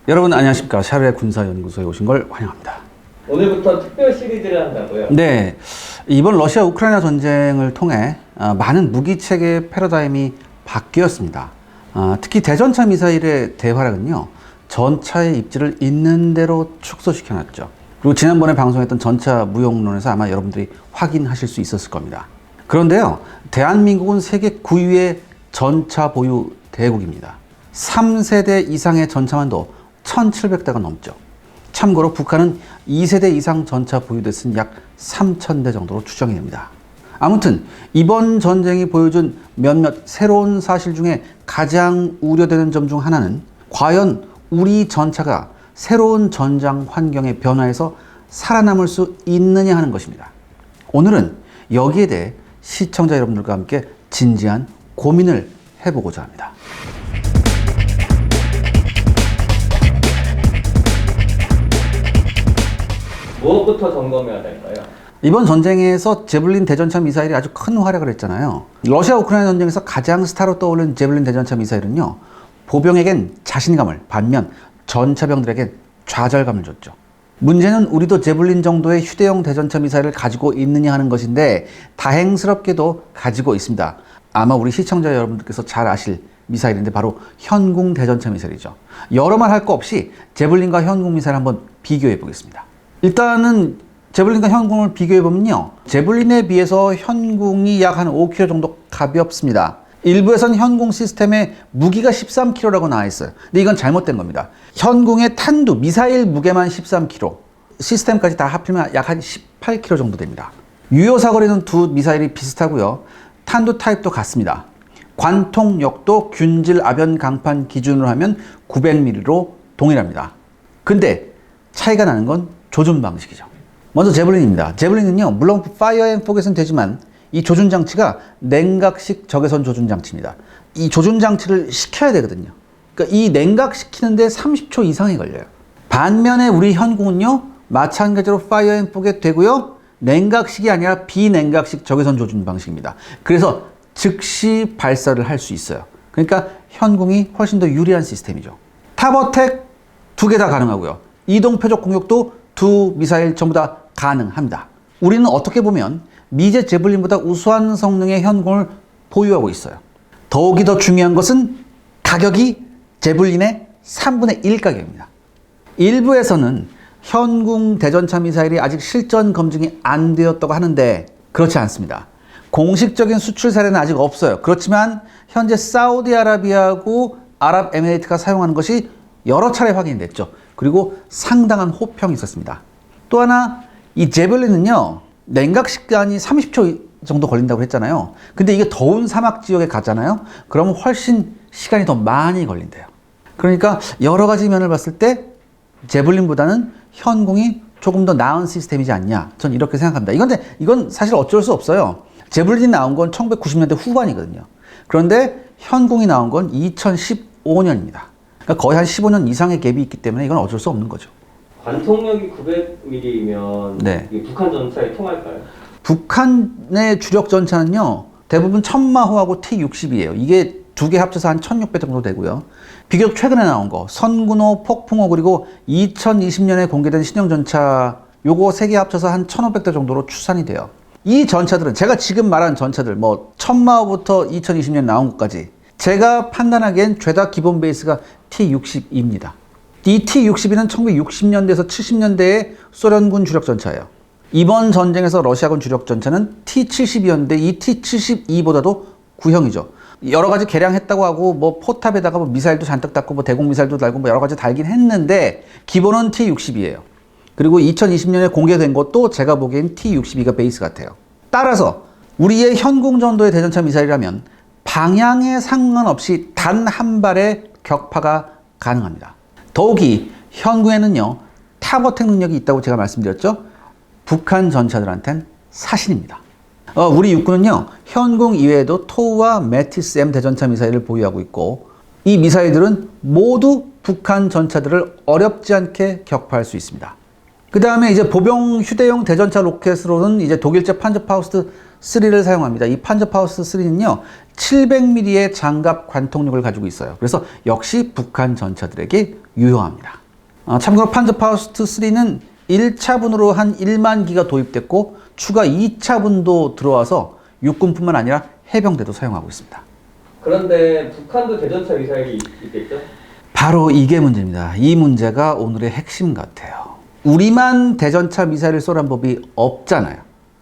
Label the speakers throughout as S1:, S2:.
S1: 여러분 안녕하십니까. 샤르의 군사연구소에 오신 걸 환영합니다.
S2: 오늘부터 특별 시리즈를 한다고요?
S1: 네, 이번 러시아 우크라이나 전쟁을 통해 많은 무기체계 패러다임이 바뀌었습니다. 특히 대전차 미사일의 대활약은요, 전차의 입지를 있는 대로 축소시켜놨죠. 그리고 지난번에 방송했던 전차 무용론에서 아마 여러분들이 확인하실 수 있었을 겁니다. 그런데요, 대한민국은 세계 9위의 전차 보유 대국입니다. 3세대 이상의 전차만도 1,700대가 넘죠. 참고로 북한은 2세대 이상 전차 보유대수는 약 3,000대 정도로 추정이 됩니다. 아무튼 이번 전쟁이 보여준 몇몇 새로운 사실 중에 가장 우려되는 점 중 하나는 과연 우리 전차가 새로운 전장 환경의 변화에서 살아남을 수 있느냐 하는 것입니다. 오늘은 여기에 대해 시청자 여러분들과 함께 진지한 고민을 해보고자 합니다.
S2: 무엇부터 점검해야 될까요?
S1: 이번 전쟁에서 제블린 대전차 미사일이 아주 큰 활약을 했잖아요. 러시아 우크라이나 전쟁에서 가장 스타로 떠오른 제블린 대전차 미사일은요, 보병에겐 자신감을, 반면 전차병들에겐 좌절감을 줬죠. 문제는 우리도 제블린 정도의 휴대용 대전차 미사일을 가지고 있느냐 하는 것인데, 다행스럽게도 가지고 있습니다. 아마 우리 시청자 여러분들께서 잘 아실 미사일인데 바로 현궁 대전차 미사일이죠. 여러 말 할 거 없이 제블린과 현궁 미사일 한번 비교해 보겠습니다. 일단은 제블린과 현궁을 비교해보면요, 제블린에 비해서 현궁이 약 한 5kg 정도 가볍습니다. 일부에선 현궁 시스템에 무기가 13kg라고 나와 있어요. 근데 이건 잘못된 겁니다. 현궁의 탄두, 미사일 무게만 13kg, 시스템까지 다 합치면 약 한 18kg 정도 됩니다. 유효 사거리는 두 미사일이 비슷하고요, 탄두 타입도 같습니다. 관통력도 균질 아변 강판 기준으로 하면 900mm로 동일합니다. 근데 차이가 나는 건 조준 방식이죠. 먼저 제블린입니다. 제블린은요, 물론 파이어 앤 포겟은 되지만 이 조준 장치가 냉각식 적외선 조준 장치입니다. 이 조준 장치를 시켜야 되거든요. 그러니까 이 냉각시키는데 30초 이상이 걸려요. 반면에 우리 현궁은요, 마찬가지로 파이어 앤 포겟 되고요, 냉각식이 아니라 비냉각식 적외선 조준 방식입니다. 그래서 즉시 발사를 할 수 있어요. 그러니까 현궁이 훨씬 더 유리한 시스템이죠. 탑어택 2개 다 가능하고요, 이동 표적 공격도 두 미사일 전부 다 가능합니다. 우리는 어떻게 보면 미제 제블린보다 우수한 성능의 현궁을 보유하고 있어요. 더욱이 더 중요한 것은 가격이 제블린의 3분의 1 가격입니다. 일부에서는 현궁 대전차 미사일이 아직 실전 검증이 안 되었다고 하는데 그렇지 않습니다. 공식적인 수출 사례는 아직 없어요. 그렇지만 현재 사우디아라비아하고 아랍에미레이트가 사용하는 것이 여러 차례 확인됐죠. 그리고 상당한 호평이 있었습니다. 또 하나, 이 제블린은요, 냉각 시간이 30초 정도 걸린다고 했잖아요. 근데 이게 더운 사막 지역에 가잖아요. 그러면 훨씬 시간이 더 많이 걸린대요. 그러니까 여러 가지 면을 봤을 때 제블린보다는 현궁이 조금 더 나은 시스템이지 않냐, 전 이렇게 생각합니다. 이건 사실 어쩔 수 없어요. 제블린이 나온 건 1990년대 후반이거든요. 그런데 현궁이 나온 건 2015년입니다. 그러니까 거의 한 15년 이상의 갭이 있기 때문에 이건 어쩔 수 없는 거죠.
S2: 관통력이 900mm면
S1: 네.
S2: 북한 전차에 통할까요?
S1: 북한의 주력 전차는요, 대부분 천마호하고 T-60이에요. 이게 두 개 합쳐서 한 1600 정도 되고요. 비교적 최근에 나온 거, 선군호, 폭풍호, 그리고 2020년에 공개된 신형 전차, 요거 세 개 합쳐서 한 1500대 정도로 추산이 돼요. 이 전차들은, 제가 지금 말한 전차들, 뭐 천마호부터 2020년 나온 것까지 제가 판단하기엔 죄다 기본 베이스가 T-62입니다. 이 T-62는 1960년대에서 70년대의 소련군 주력 전차예요. 이번 전쟁에서 러시아군 주력 전차는 T-72였는데 이 T-72보다도 구형이죠. 여러 가지 개량했다고 하고, 뭐 포탑에다가 뭐 미사일도 잔뜩 달고, 뭐 대공 미사일도 달고, 뭐 여러 가지 달긴 했는데 기본은 T-62예요. 그리고 2020년에 공개된 것도 제가 보기엔 T-62가 베이스 같아요. 따라서 우리의 현궁 정도의 대전차 미사일이라면 방향에 상관없이 단 한 발의 격파가 가능합니다. 더욱이 현궁에는요, 탑어택 능력이 있다고 제가 말씀드렸죠. 북한 전차들한텐 사신입니다. 우리 육군은요, 현궁 이외에도 토우와 메티스 M 대전차 미사일을 보유하고 있고, 이 미사일들은 모두 북한 전차들을 어렵지 않게 격파할 수 있습니다. 그 다음에 이제 보병 휴대용 대전차 로켓으로는 이제 독일제 판저파우스트 3를 사용합니다. 이 판저파우스 3는요, 700mm의 장갑 관통력을 가지고 있어요. 그래서 역시 북한 전차들에게 유효합니다. 참고로 판저파우스 3는 1차분으로 한 1만 기가 도입됐고 추가 2차분도 들어와서 육군뿐만 아니라 해병대도 사용하고 있습니다.
S2: 그런데 북한도 대전차 미사일이 있겠죠?
S1: 바로 이게 문제입니다. 이 문제가 오늘의 핵심 같아요. 우리만 대전차 미사일을 쏘란 법이 없잖아요.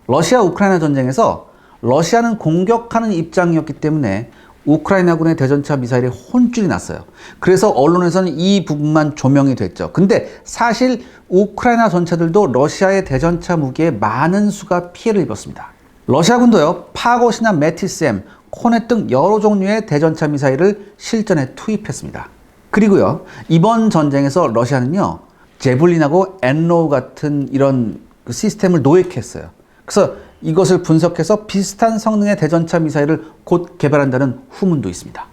S1: 러시아 우크라이나 전쟁에서 러시아는 공격하는 입장이었기 때문에 우크라이나군의 대전차 미사일에 혼쭐이 났어요. 그래서 언론에서는 이 부분만 조명이 됐죠. 근데 사실 우크라이나 전차들도 러시아의 대전차 무기에 많은 수가 피해를 입었습니다. 러시아군도요, 파고시나 메티스엠, 코넷 등 여러 종류의 대전차 미사일을 실전에 투입했습니다. 그리고요, 이번 전쟁에서 러시아는요, 제블린하고 엔로우 같은 이런 시스템을 노획했어요. 그래서 이것을 분석해서 비슷한 성능의 대전차 미사일을 곧 개발한다는 후문도 있습니다.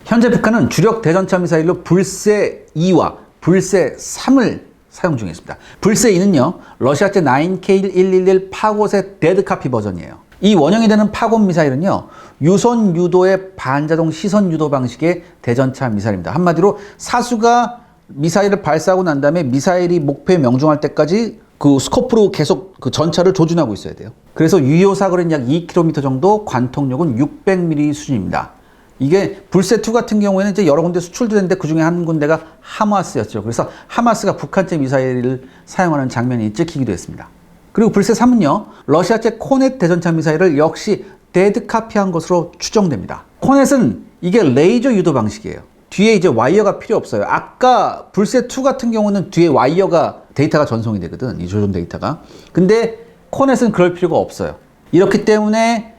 S1: 현재 북한은 주력 대전차 미사일로 불세 2와 불세 3을 사용 중에 있습니다. 불세 2는요, 러시아제 9K111 파고의 데드카피 버전이에요. 이 원형이 되는 파곤 미사일은요, 유선 유도의 반자동 시선 유도 방식의 대전차 미사일입니다. 한마디로 사수가 미사일을 발사하고 난 다음에 미사일이 목표에 명중할 때까지 그 스코프로 계속 그 전차를 조준하고 있어야 돼요. 그래서 유효 사거리는 약 2km 정도, 관통력은 600mm 수준입니다. 이게 불세2 같은 경우에는 이제 여러 군데 수출도 됐는데 그 중에 한 군데가 하마스였죠. 그래서 하마스가 북한제 미사일을 사용하는 장면이 찍히기도 했습니다. 그리고 불세3은요, 러시아제 코넷 대전차 미사일을 역시 데드카피한 것으로 추정됩니다. 코넷은 이게 레이저 유도 방식이에요. 뒤에 이제 와이어가 필요 없어요. 아까 불세2 같은 경우는 뒤에 와이어가 데이터가 전송이 되거든, 이 조종 데이터가. 근데 코넷은 그럴 필요가 없어요. 이렇기 때문에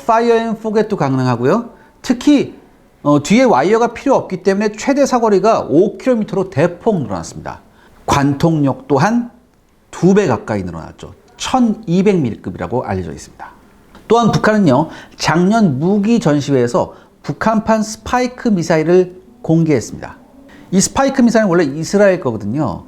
S1: 파이어 앤 포겟도 가능하고요. 특히 뒤에 와이어가 필요 없기 때문에 최대 사거리가 5km로 대폭 늘어났습니다. 관통력 또한 2배 가까이 늘어났죠. 1200mm급이라고 알려져 있습니다. 또한 북한은요, 작년 무기 전시회에서 북한판 스파이크 미사일을 공개했습니다. 이 스파이크 미사일은 원래 이스라엘 거거든요.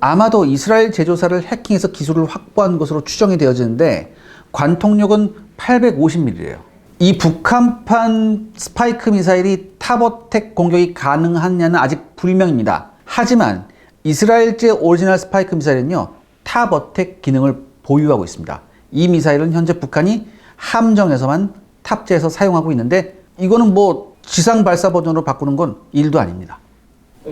S1: 아마도 이스라엘 제조사를 해킹해서 기술을 확보한 것으로 추정이 되어지는데 관통력은 850mm예요. 이 북한판 스파이크 미사일이 탑어택 공격이 가능하냐는 아직 불명입니다. 하지만 이스라엘제 오리지널 스파이크 미사일은요, 탑어택 기능을 보유하고 있습니다. 이 미사일은 현재 북한이 함정에서만 탑재해서 사용하고 있는데 이거는 뭐 지상 발사 버전으로 바꾸는 건 일도 아닙니다.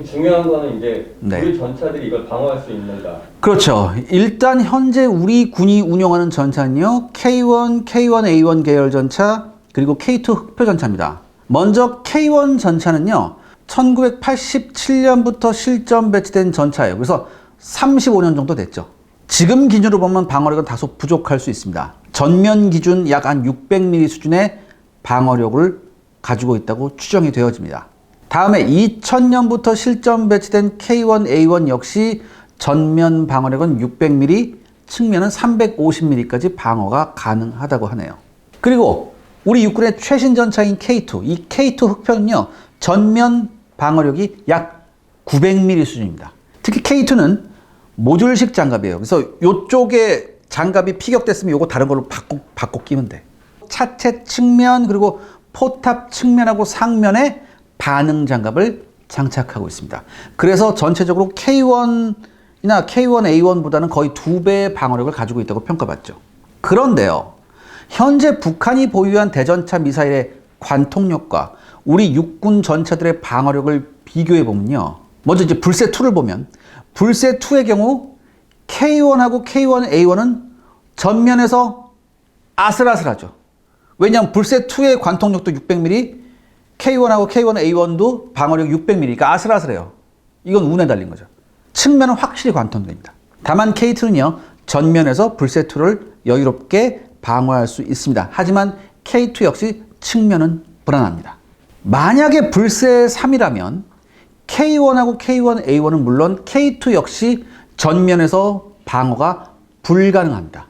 S2: 중요한 거는 이제
S1: 네.
S2: 우리 전차들이 이걸 방어할 수 있는가?
S1: 그렇죠. 일단 현재 우리 군이 운용하는 전차는요, K1, K1A1 계열 전차, 그리고 K2 흑표 전차입니다. 먼저 K1 전차는요, 1987년부터 실전 배치된 전차예요. 그래서 35년 정도 됐죠. 지금 기준으로 보면 방어력은 다소 부족할 수 있습니다. 전면 기준 약 한 600mm 수준의 방어력을 가지고 있다고 추정이 되어집니다. 다음에 2000년부터 실전 배치된 K1A1 역시 전면 방어력은 600mm, 측면은 350mm까지 방어가 가능하다고 하네요. 그리고 우리 육군의 최신 전차인 K2, 이 K2 흑표는요, 전면 방어력이 약 900mm 수준입니다. 특히 K2는 모듈식 장갑이에요. 그래서 이쪽에 장갑이 피격됐으면 이거 다른 걸로 바꿔 끼면 돼. 차체 측면 그리고 포탑 측면하고 상면에 반응 장갑을 장착하고 있습니다. 그래서 전체적으로 K1이나 K1A1보다는 거의 2배의 방어력을 가지고 있다고 평가받죠. 그런데요, 현재 북한이 보유한 대전차 미사일의 관통력과 우리 육군 전차들의 방어력을 비교해 보면요, 먼저 이제 불세2를 보면 불세2의 경우 K1하고 K1A1은 전면에서 아슬아슬하죠. 왜냐하면 불세2의 관통력도 600mm, K1하고 K1A1도 방어력 600mm, 그러니까 아슬아슬해요. 이건 운에 달린 거죠. 측면은 확실히 관통됩니다. 다만 K2는요, 전면에서 불세2를 여유롭게 방어할 수 있습니다. 하지만 K2 역시 측면은 불안합니다. 만약에 불세3이라면 K1하고 K1A1은 물론 K2 역시 전면에서 방어가 불가능합니다.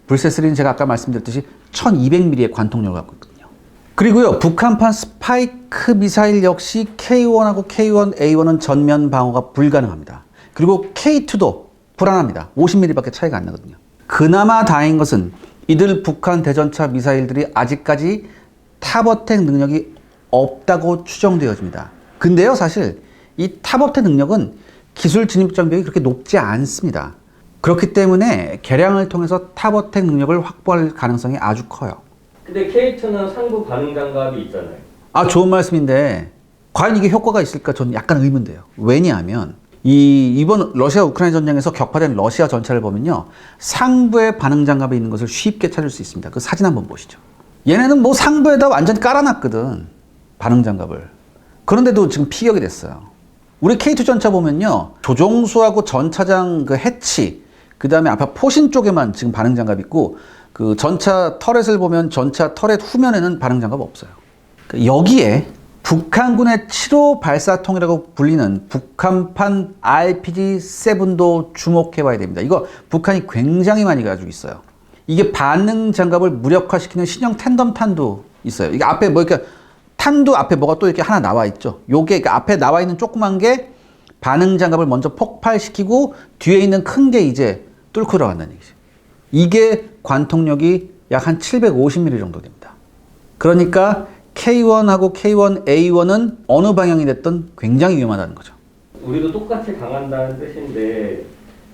S1: 불세3는 제가 아까 말씀드렸듯이 1200mm의 관통력을 갖고 있거든요. 그리고요, 북한판 스파이크 미사일 역시 K1하고 K1A1은 전면 방어가 불가능합니다. 그리고 K2도 불안합니다. 50mm밖에 차이가 안 나거든요. 그나마 다행인 것은 이들 북한 대전차 미사일들이 아직까지 탑어택 능력이 없다고 추정되어집니다. 근데요, 사실 이 탑어택 능력은 기술 진입 장벽이 그렇게 높지 않습니다. 그렇기 때문에 개량을 통해서 탑어택 능력을 확보할 가능성이 아주 커요.
S2: 근데 K2는 상부 반응 장갑이 있잖아요.
S1: 아, 좋은 말씀인데 과연 이게 효과가 있을까 저는 약간 의문돼요. 왜냐하면 이번 러시아 우크라이나 전쟁에서 격파된 러시아 전차를 보면요, 상부에 반응 장갑이 있는 것을 쉽게 찾을 수 있습니다. 그 사진 한번 보시죠. 얘네는 뭐 상부에다 완전 깔아놨거든, 반응 장갑을. 그런데도 지금 피격이 됐어요. 우리 K2 전차 보면요, 조종수하고 전차장 그 해치, 그 다음에 앞에 포신 쪽에만 지금 반응 장갑 있고, 그 전차 터렛을 보면 전차 터렛 후면에는 반응 장갑 없어요. 여기에 북한군의 7호 발사통이라고 불리는 북한판 RPG-7도 주목해봐야 됩니다. 이거 북한이 굉장히 많이 가지고 있어요. 이게 반응 장갑을 무력화시키는 신형 텐덤 탄도 있어요. 이게 앞에 뭐 이렇게 탄도 앞에 뭐가 또 이렇게 하나 나와 있죠. 요게 그 앞에 나와 있는 조그만 게 반응 장갑을 먼저 폭발시키고 뒤에 있는 큰 게 이제 뚫고 들어간다는 얘기죠. 이게 관통력이 약 한 750mm 정도 됩니다. 그러니까 K1하고 K1A1은 어느 방향이 됐든 굉장히 위험하다는 거죠.
S2: 우리도 똑같이 강한다는 뜻인데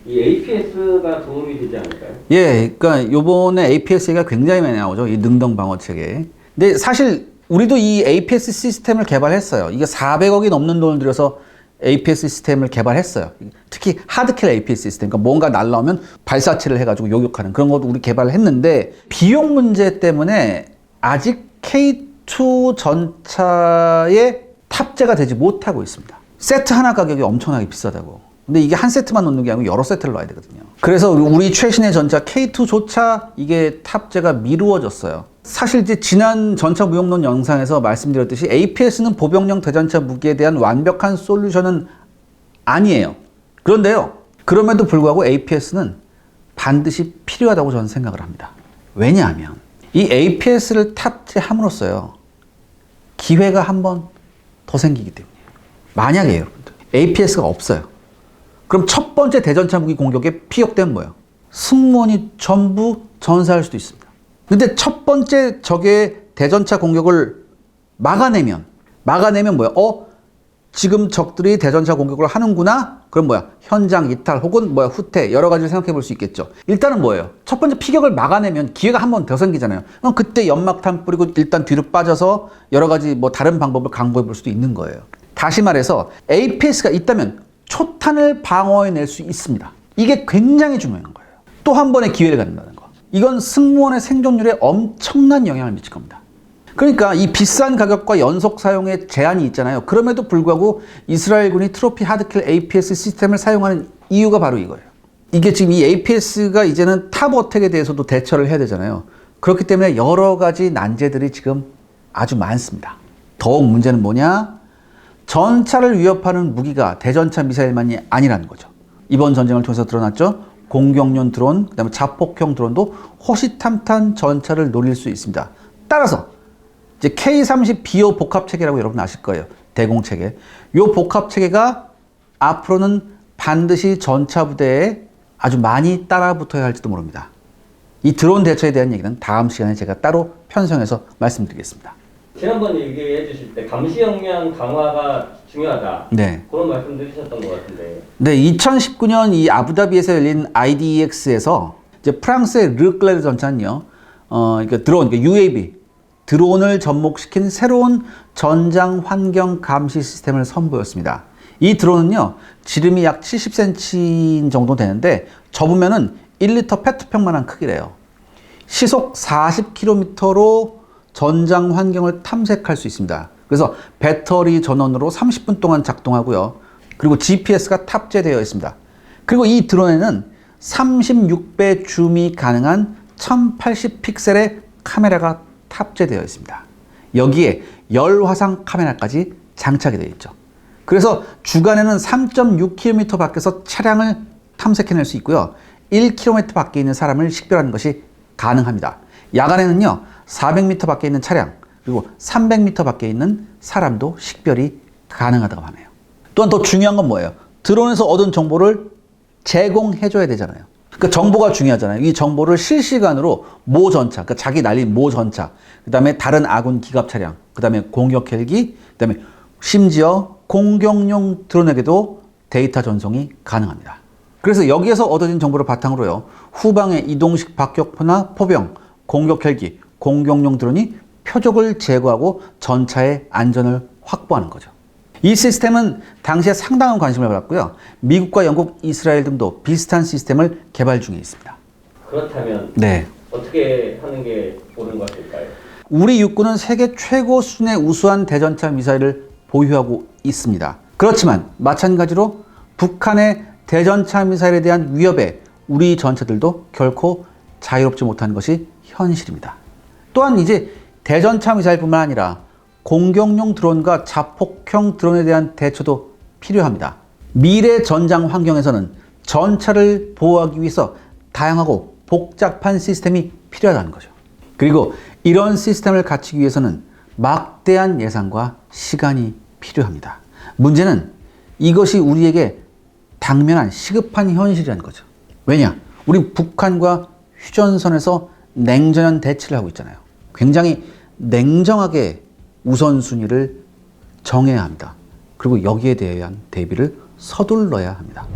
S2: 이 APS가 도움이 되지 않을까요?
S1: 예, 그러니까 요번에 APS가 굉장히 많이 나오죠. 이 능동 방어 체계. 근데 사실 우리도 이 APS 시스템을 개발했어요. 이게 400억이 넘는 돈을 들여서 APS 시스템을 개발했어요. 특히 하드킬 APS 시스템, 그러니까 뭔가 날라오면 발사체를 해가지고 요격하는 그런 것도 우리 개발을 했는데 비용 문제 때문에 아직 K2 전차에 탑재가 되지 못하고 있습니다. 세트 하나 가격이 엄청나게 비싸다고. 근데 이게 한 세트만 넣는 게 아니고 여러 세트를 넣어야 되거든요. 그래서 우리 최신의 전차 K2조차 이게 탑재가 미루어졌어요. 사실 이제 지난 전차 무용론 영상에서 말씀드렸듯이 APS는 보병용 대전차 무기에 대한 완벽한 솔루션은 아니에요. 그런데요, 그럼에도 불구하고 APS는 반드시 필요하다고 저는 생각을 합니다. 왜냐하면 이 APS를 탑재함으로써요, 기회가 한 번 더 생기기 때문이에요. 만약에 여러분들 APS가 없어요. 그럼 첫 번째 대전차 무기 공격에 피격되면 뭐예요? 승무원이 전부 전사할 수도 있습니다. 근데 첫 번째 적의 대전차 공격을 막아내면 뭐예요? 지금 적들이 대전차 공격을 하는구나? 그럼 뭐야? 현장 이탈 혹은 뭐야? 후퇴, 여러 가지를 생각해 볼 수 있겠죠. 일단은 뭐예요? 첫 번째 피격을 막아내면 기회가 한 번 더 생기잖아요. 그럼 그때 연막탄 뿌리고 일단 뒤로 빠져서 여러 가지 뭐 다른 방법을 강구해 볼 수도 있는 거예요. 다시 말해서 APS가 있다면 초탄을 방어해낼 수 있습니다. 이게 굉장히 중요한 거예요. 또 한 번의 기회를 갖는다는 거. 이건 승무원의 생존율에 엄청난 영향을 미칠 겁니다. 그러니까 이 비싼 가격과 연속 사용에 제한이 있잖아요. 그럼에도 불구하고 이스라엘군이 트로피 하드킬 APS 시스템을 사용하는 이유가 바로 이거예요. 이게 지금 이 APS가 이제는 탑 어택에 대해서도 대처를 해야 되잖아요. 그렇기 때문에 여러 가지 난제들이 지금 아주 많습니다. 더욱 문제는 뭐냐? 전차를 위협하는 무기가 대전차 미사일만이 아니라는 거죠. 이번 전쟁을 통해서 드러났죠. 공격용 드론, 그다음에 자폭형 드론도 호시탐탐 전차를 노릴 수 있습니다. 따라서 이제 K30BO 복합체계라고 여러분 아실 거예요. 대공체계. 이 복합체계가 앞으로는 반드시 전차 부대에 아주 많이 따라붙어야 할지도 모릅니다. 이 드론 대처에 대한 얘기는 다음 시간에 제가 따로 편성해서 말씀드리겠습니다.
S2: 지난번 얘기해 주실 때 감시 역량 강화가 중요하다.
S1: 네.
S2: 그런 말씀도 해주셨던 것 같은데.
S1: 네, 2019년 이 아부다비에서 열린 IDEX에서 이제 프랑스의 르클레르 전차는요, 그러니까 드론, 그러니까 UAV, 드론을 접목시킨 새로운 전장 환경 감시 시스템을 선보였습니다. 이 드론은요, 지름이 약 70cm 정도 되는데 접으면은 1리터 페트병만한 크기래요. 시속 40km로 전장 환경을 탐색할 수 있습니다. 그래서 배터리 전원으로 30분 동안 작동하고요. 그리고 GPS가 탑재되어 있습니다. 그리고 이 드론에는 36배 줌이 가능한 1080 픽셀의 카메라가 탑재되어 있습니다. 여기에 열화상 카메라까지 장착이 되어 있죠. 그래서 주간에는 3.6km 밖에서 차량을 탐색해낼 수 있고요. 1km 밖에 있는 사람을 식별하는 것이 가능합니다. 야간에는요, 400m 밖에 있는 차량, 그리고 300m 밖에 있는 사람도 식별이 가능하다고 하네요. 또한 더 중요한 건 뭐예요? 드론에서 얻은 정보를 제공해줘야 되잖아요. 그러니까 정보가 중요하잖아요. 이 정보를 실시간으로 모 전차, 그러니까 자기 날린 모 전차, 그 다음에 다른 아군 기갑 차량, 그 다음에 공격 헬기, 그 다음에 심지어 공격용 드론에게도 데이터 전송이 가능합니다. 그래서 여기에서 얻어진 정보를 바탕으로요, 후방의 이동식 박격포나 포병, 공격 헬기, 공격용 드론이 표적을 제거하고 전차의 안전을 확보하는 거죠. 이 시스템은 당시에 상당한 관심을 받았고요. 미국과 영국, 이스라엘 등도 비슷한 시스템을 개발 중에 있습니다.
S2: 그렇다면
S1: 네.
S2: 어떻게 하는 게 옳은 것 같을까요?
S1: 우리 육군은 세계 최고 수준의 우수한 대전차 미사일을 보유하고 있습니다. 그렇지만 마찬가지로 북한의 대전차 미사일에 대한 위협에 우리 전차들도 결코 자유롭지 못한 것이 현실입니다. 또한 이제 대전차 미사일뿐만 아니라 공격용 드론과 자폭형 드론에 대한 대처도 필요합니다. 미래 전장 환경에서는 전차를 보호하기 위해서 다양하고 복잡한 시스템이 필요하다는 거죠. 그리고 이런 시스템을 갖추기 위해서는 막대한 예산과 시간이 필요합니다. 문제는 이것이 우리에게 당면한 시급한 현실이라는 거죠. 왜냐? 우리 북한과 휴전선에서 냉전한 대치를 하고 있잖아요. 굉장히 냉정하게 우선순위를 정해야 합니다. 그리고 여기에 대한 대비를 서둘러야 합니다.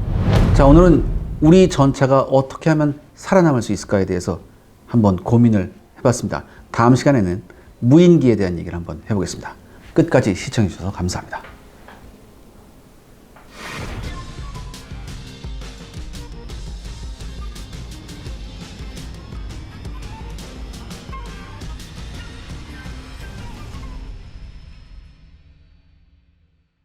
S1: 자, 오늘은 우리 전차가 어떻게 하면 살아남을 수 있을까에 대해서 한번 고민을 해봤습니다. 다음 시간에는 무인기에 대한 얘기를 한번 해보겠습니다. 끝까지 시청해주셔서 감사합니다.